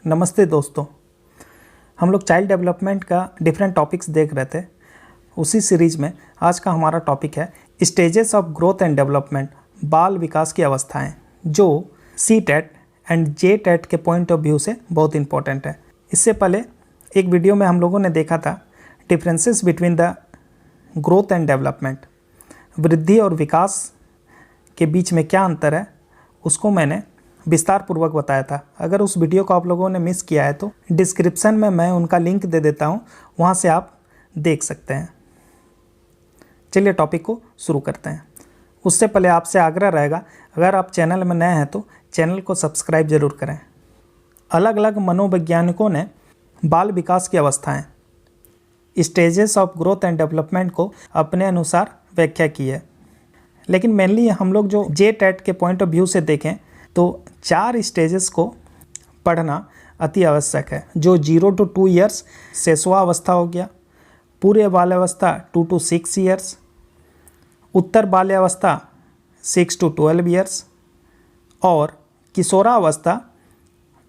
नमस्ते दोस्तों। हम लोग चाइल्ड डेवलपमेंट का डिफरेंट टॉपिक्स देख रहे थे। उसी सीरीज़ में आज का हमारा टॉपिक है stages of growth and development, बाल विकास की अवस्थाएं, जो सी-टेट एंड जे-टेट के पॉइंट ऑफ व्यू से बहुत इंपॉर्टेंट है। इससे पहले एक वीडियो में हम लोगों ने देखा था differences between the growth and development, वृद्धि और विकास के बीच में क्या अंतर है, उसको मैंने विस्तार पूर्वक बताया था। अगर उस वीडियो को आप लोगों ने मिस किया है तो डिस्क्रिप्शन में मैं उनका लिंक दे देता हूँ, वहाँ से आप देख सकते हैं। चलिए टॉपिक को शुरू करते हैं। उससे पहले आपसे आग्रह रहेगा, अगर आप चैनल में नए हैं तो चैनल को सब्सक्राइब जरूर करें। अलग अलग मनोवैज्ञानिकों ने बाल विकास की अवस्थाएं, stages of growth and development को अपने अनुसार व्याख्या की है, लेकिन मेनली हम लोग जो जे-टेट के पॉइंट ऑफ व्यू से देखें तो 4 स्टेजेस को पढ़ना अति आवश्यक है, जो 0 to 2 ईयर्स शिशुआवस्था हो गया, पूर्व बाल्यावस्था 2 to 6 ईयर्स, उत्तर बाल्यावस्था 6 to 12 ईयर्स और किशोरावस्था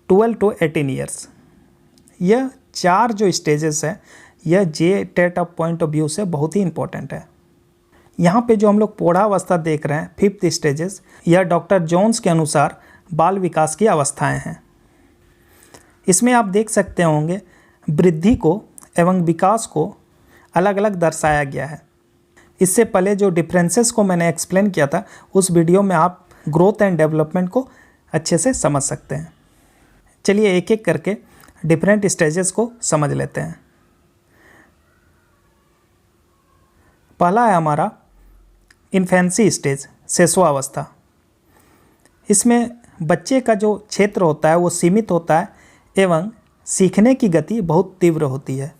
12 to 18 ईयर्स। यह 4 जो स्टेजेस है, यह जे-टेट ऑफ पॉइंट ऑफ व्यू से बहुत ही इंपॉर्टेंट है। यहाँ पे जो हम लोग पौधावस्था देख रहे हैं, 5th स्टेजेस, यह डॉक्टर जोन्स के अनुसार बाल विकास की अवस्थाएं हैं। इसमें आप देख सकते होंगे वृद्धि को एवं विकास को अलग अलग दर्शाया गया है। इससे पहले जो डिफरेंसेस को मैंने एक्सप्लेन किया था, उस वीडियो में आप ग्रोथ एंड डेवलपमेंट को अच्छे से समझ सकते हैं। चलिए एक एक करके डिफरेंट स्टेजेस को समझ लेते हैं। पहला है हमारा इन्फेंसी स्टेज, शिशुआवस्था। इसमें बच्चे का जो क्षेत्र होता है वो सीमित होता है एवं सीखने की गति बहुत तीव्र होती है।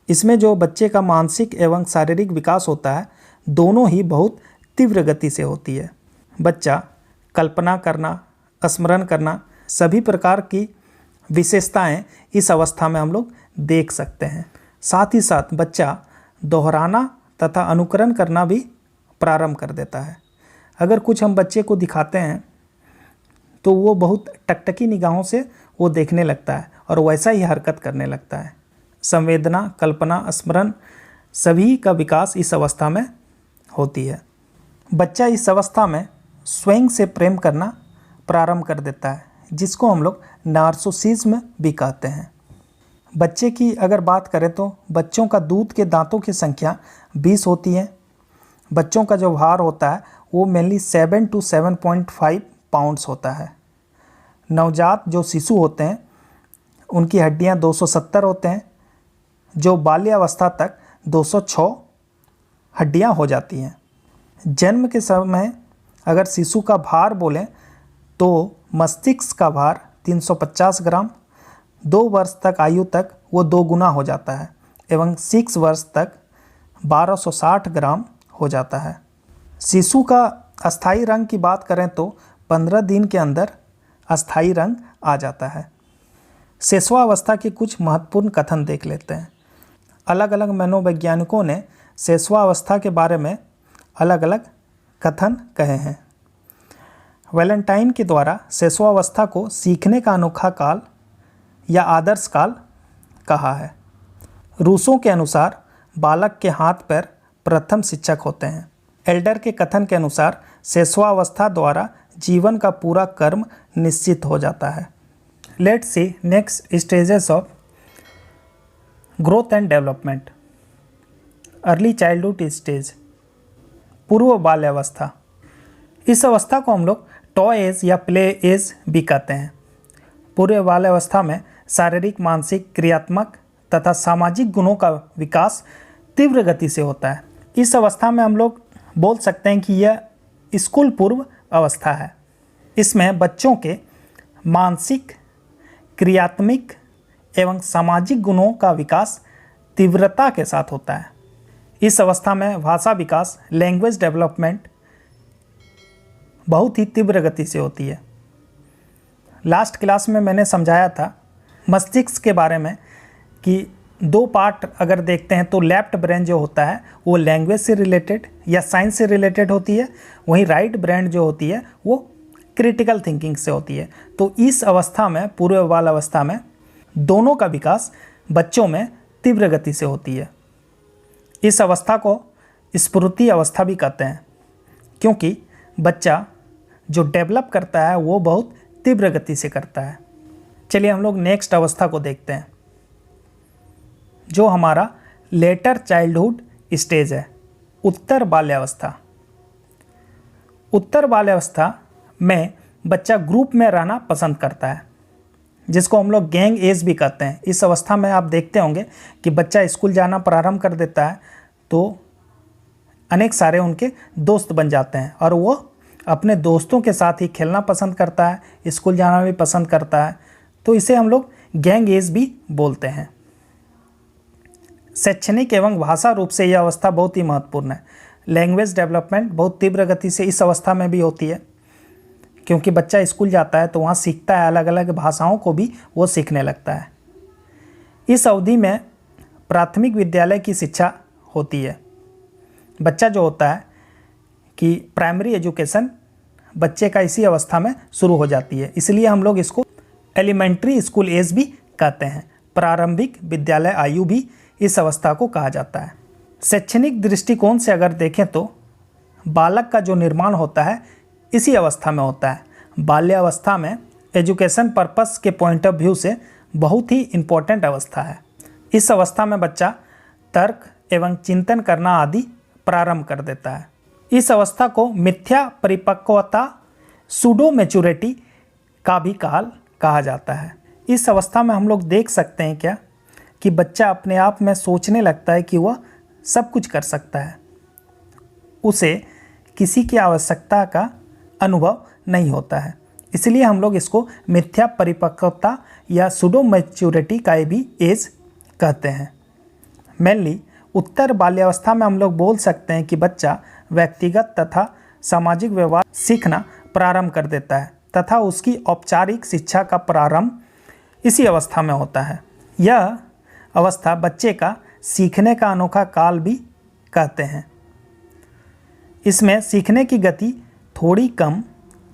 इसमें जो बच्चे का मानसिक एवं शारीरिक विकास होता है, दोनों ही बहुत तीव्र गति से होती है। बच्चा कल्पना करना, स्मरण करना, सभी प्रकार की विशेषताएं इस अवस्था में हम लोग देख सकते हैं। साथ ही साथ बच्चा दोहराना तथा अनुकरण करना भी प्रारंभ कर देता है। अगर कुछ हम बच्चे को दिखाते हैं तो वो बहुत टकटकी निगाहों से वो देखने लगता है और वैसा ही हरकत करने लगता है। संवेदना, कल्पना, स्मरण सभी का विकास इस अवस्था में होती है। बच्चा इस अवस्था में स्वयं से प्रेम करना प्रारंभ कर देता है, जिसको हम लोग नार्सिसिज्म भी कहते हैं। बच्चे की अगर बात करें तो बच्चों का दूध के दांतों की संख्या 20 होती है। बच्चों का जो भार होता है वो मेनली 7 to 7.5 पाउंड्स होता है। नवजात जो शिशु होते हैं उनकी हड्डियां 270 होते हैं, जो बाल्यावस्था तक 206 हड्डियां हो जाती हैं। जन्म के समय अगर शिशु का भार बोलें तो मस्तिष्क का भार 350 ग्राम, 2 वर्ष तक आयु तक वो 2 गुना हो जाता है एवं 6 वर्ष तक 1260 ग्राम हो जाता है। शिशु का अस्थायी रंग की बात करें तो 15 दिन के अंदर अस्थायी रंग आ जाता है। शिशुआवस्था के कुछ महत्वपूर्ण कथन देख लेते हैं। अलग अलग मनोवैज्ञानिकों ने शिशुआवस्था के बारे में अलग अलग कथन कहे हैं। वैलेंटाइन के द्वारा शिशुआवस्था को सीखने का अनोखा काल या आदर्श काल कहा है। रूसों के अनुसार बालक के हाथ पैर प्रथम शिक्षक होते हैं। एल्डर के कथन के अनुसार शिशुआवस्था द्वारा जीवन का पूरा कर्म निश्चित हो जाता है। Let's see next stages of growth and development. Early childhood stage, पूर्व बाल्यावस्था। इस अवस्था को हम लोग टॉय एज या प्ले एज भी कहते हैं। पूर्व बाल्यावस्था में शारीरिक, मानसिक, क्रियात्मक तथा सामाजिक गुणों का विकास तीव्र गति से होता है। इस अवस्था में हम लोग बोल सकते हैं कि यह स्कूल पूर्व अवस्था है। इसमें बच्चों के मानसिक, क्रियात्मक एवं सामाजिक गुणों का विकास तीव्रता के साथ होता है। इस अवस्था में भाषा विकास, लैंग्वेज डेवलपमेंट बहुत ही तीव्र गति से होती है। लास्ट क्लास में मैंने समझाया था मस्तिष्क के बारे में कि 2 पार्ट अगर देखते हैं तो लेफ्ट ब्रेन जो होता है वो लैंग्वेज से रिलेटेड या साइंस से रिलेटेड होती है, वहीं राइट ब्रेन जो होती है वो क्रिटिकल थिंकिंग से होती है। तो इस अवस्था में, पूर्व बाल अवस्था में, दोनों का विकास बच्चों में तीव्र गति से होती है। इस अवस्था को स्फूर्ति अवस्था भी कहते हैं, क्योंकि बच्चा जो डेवलप करता है वो बहुत तीव्र गति से करता है। चलिए हम लोग नेक्स्ट अवस्था को देखते हैं, जो हमारा लेटर चाइल्डहुड स्टेज है, उत्तर बाल्यावस्था। उत्तर बाल्यावस्था में बच्चा ग्रुप में रहना पसंद करता है, जिसको हम लोग गैंग एज भी कहते हैं। इस अवस्था में आप देखते होंगे कि बच्चा स्कूल जाना प्रारंभ कर देता है तो अनेक सारे उनके दोस्त बन जाते हैं और वो अपने दोस्तों के साथ ही खेलना पसंद करता है, स्कूल जाना भी पसंद करता है। तो इसे हम लोग गैंग एज भी बोलते हैं। शैक्षणिक एवं भाषा रूप से यह अवस्था बहुत ही महत्वपूर्ण है। लैंग्वेज डेवलपमेंट बहुत तीव्र गति से इस अवस्था में भी होती है, क्योंकि बच्चा स्कूल जाता है तो वहाँ सीखता है, अलग अलग भाषाओं को भी वो सीखने लगता है। इस अवधि में प्राथमिक विद्यालय की शिक्षा होती है। बच्चा जो होता है कि प्राइमरी एजुकेशन बच्चे का इसी अवस्था में शुरू हो जाती है, इसलिए हम लोग इसको एलिमेंट्री स्कूल एज भी कहते हैं। प्रारंभिक विद्यालय आयु भी इस अवस्था को कहा जाता है। शैक्षणिक दृष्टिकोण से अगर देखें तो बालक का जो निर्माण होता है इसी अवस्था में होता है। बाल्यावस्था में एजुकेशन पर्पस के पॉइंट ऑफ व्यू से बहुत ही इम्पोर्टेंट अवस्था है। इस अवस्था में बच्चा तर्क एवं चिंतन करना आदि प्रारंभ कर देता है। इस अवस्था को मिथ्या परिपक्वता, सूडो मैच्योरिटी का भी काल कहा जाता है। इस अवस्था में हम लोग देख सकते हैं क्या कि बच्चा अपने आप में सोचने लगता है कि वह सब कुछ कर सकता है, उसे किसी की आवश्यकता का अनुभव नहीं होता है। इसलिए हम लोग इसको मिथ्या परिपक्वता या सूडो मैच्योरिटी का भी एज कहते हैं। मेनली उत्तर बाल्यावस्था में हम लोग बोल सकते हैं कि बच्चा व्यक्तिगत तथा सामाजिक व्यवहार सीखना प्रारंभ कर देता है तथा उसकी औपचारिक शिक्षा का प्रारंभ इसी अवस्था में होता है। यह अवस्था बच्चे का सीखने का अनोखा काल भी कहते हैं। इसमें सीखने की गति थोड़ी कम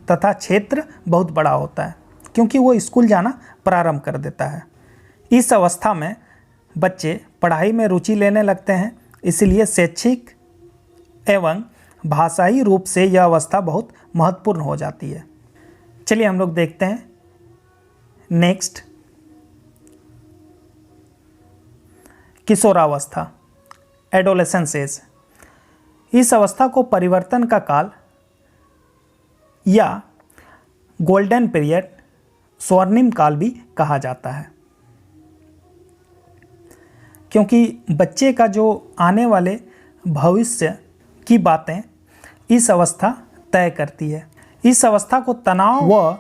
तथा क्षेत्र बहुत बड़ा होता है, क्योंकि वो स्कूल जाना प्रारंभ कर देता है। इस अवस्था में बच्चे पढ़ाई में रुचि लेने लगते हैं, इसलिए शैक्षिक एवं भाषाई रूप से यह अवस्था बहुत महत्वपूर्ण हो जाती है। चलिए हम लोग देखते हैं नेक्स्ट, किशोरावस्था, एडोलेसेंस एज। इस अवस्था को परिवर्तन का काल या गोल्डन पीरियड, स्वर्णिम काल भी कहा जाता है, क्योंकि बच्चे का जो आने वाले भविष्य की बातें इस अवस्था तय करती है। इस अवस्था को तनाव व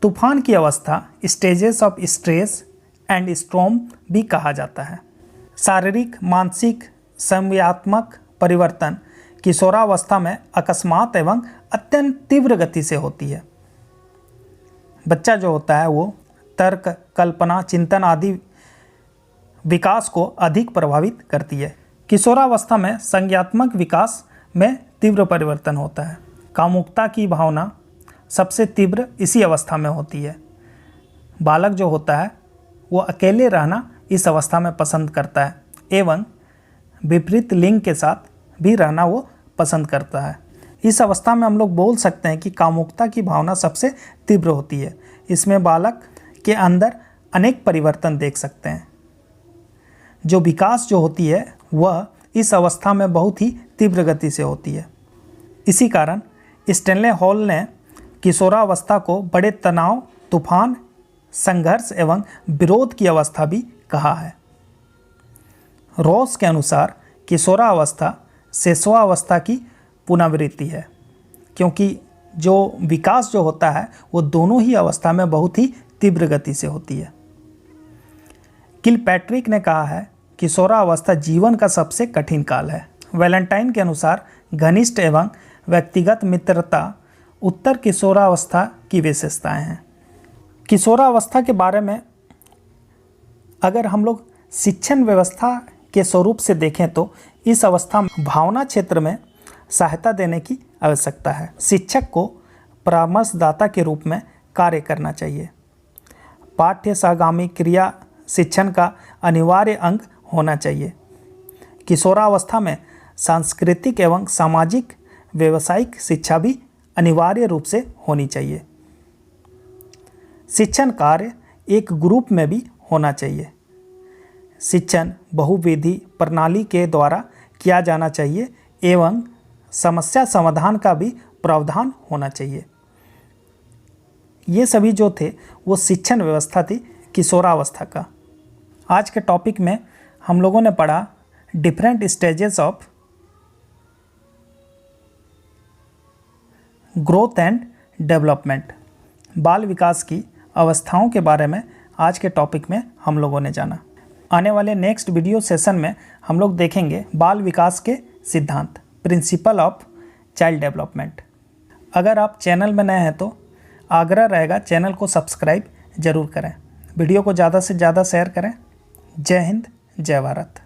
तूफान की अवस्था, stages of stress and storm भी कहा जाता है। शारीरिक, मानसिक, संज्ञात्मक परिवर्तन किशोरावस्था में अकस्मात एवं अत्यंत तीव्र गति से होती है। बच्चा जो होता है वो तर्क, कल्पना, चिंतन आदि विकास को अधिक प्रभावित करती है। किशोरावस्था में संज्ञात्मक विकास में तीव्र परिवर्तन होता है। कामुकता की भावना सबसे तीव्र इसी अवस्था में होती है। बालक जो होता है वो अकेले रहना इस अवस्था में पसंद करता है एवं विपरीत लिंग के साथ भी रहना वो पसंद करता है। इस अवस्था में हम लोग बोल सकते हैं कि कामुकता की भावना सबसे तीव्र होती है। इसमें बालक के अंदर अनेक परिवर्तन देख सकते हैं। जो विकास जो होती है वह इस अवस्था में बहुत ही तीव्र गति से होती है। इसी कारण स्टैनले हॉल ने किशोरावस्था को बड़े तनाव, तूफान, संघर्ष एवं विरोध की अवस्था भी कहा है। रॉस के अनुसार किशोरावस्था शैशवावस्था की पुनरावृत्ति है, क्योंकि जो विकास जो होता है वो दोनों ही अवस्था में बहुत ही तीव्र गति से होती है। किलपैट्रिक ने कहा है किशोरावस्था जीवन का सबसे कठिन काल है। वैलेंटाइन के अनुसार घनिष्ठ एवं व्यक्तिगत मित्रता उत्तर किशोरावस्था की विशेषताएं हैं। किशोरावस्था के बारे में अगर हम लोग शिक्षण व्यवस्था के स्वरूप से देखें तो इस अवस्था में भावना क्षेत्र में सहायता देने की आवश्यकता है। शिक्षक को परामर्शदाता के रूप में कार्य करना चाहिए। पाठ्य सहगामी क्रिया शिक्षण का अनिवार्य अंग होना चाहिए। किशोरावस्था में सांस्कृतिक एवं सामाजिक व्यावसायिक शिक्षा भी अनिवार्य रूप से होनी चाहिए। शिक्षण कार्य एक ग्रुप में भी होना चाहिए। शिक्षण बहुविधि प्रणाली के द्वारा किया जाना चाहिए एवं समस्या समाधान का भी प्रावधान होना चाहिए। ये सभी जो थे वो शिक्षण व्यवस्था थी किशोरावस्था का। आज के टॉपिक में हम लोगों ने पढ़ा different stages of growth and development, बाल विकास की अवस्थाओं के बारे में आज के टॉपिक में हम लोगों ने जाना। आने वाले नेक्स्ट वीडियो सेशन में हम लोग देखेंगे बाल विकास के सिद्धांत, प्रिंसिपल ऑफ चाइल्ड डेवलपमेंट। अगर आप चैनल में नए हैं तो आग्रह रहेगा चैनल को सब्सक्राइब जरूर करें, वीडियो को ज़्यादा से ज़्यादा शेयर करें। जय हिंद, जय भारत।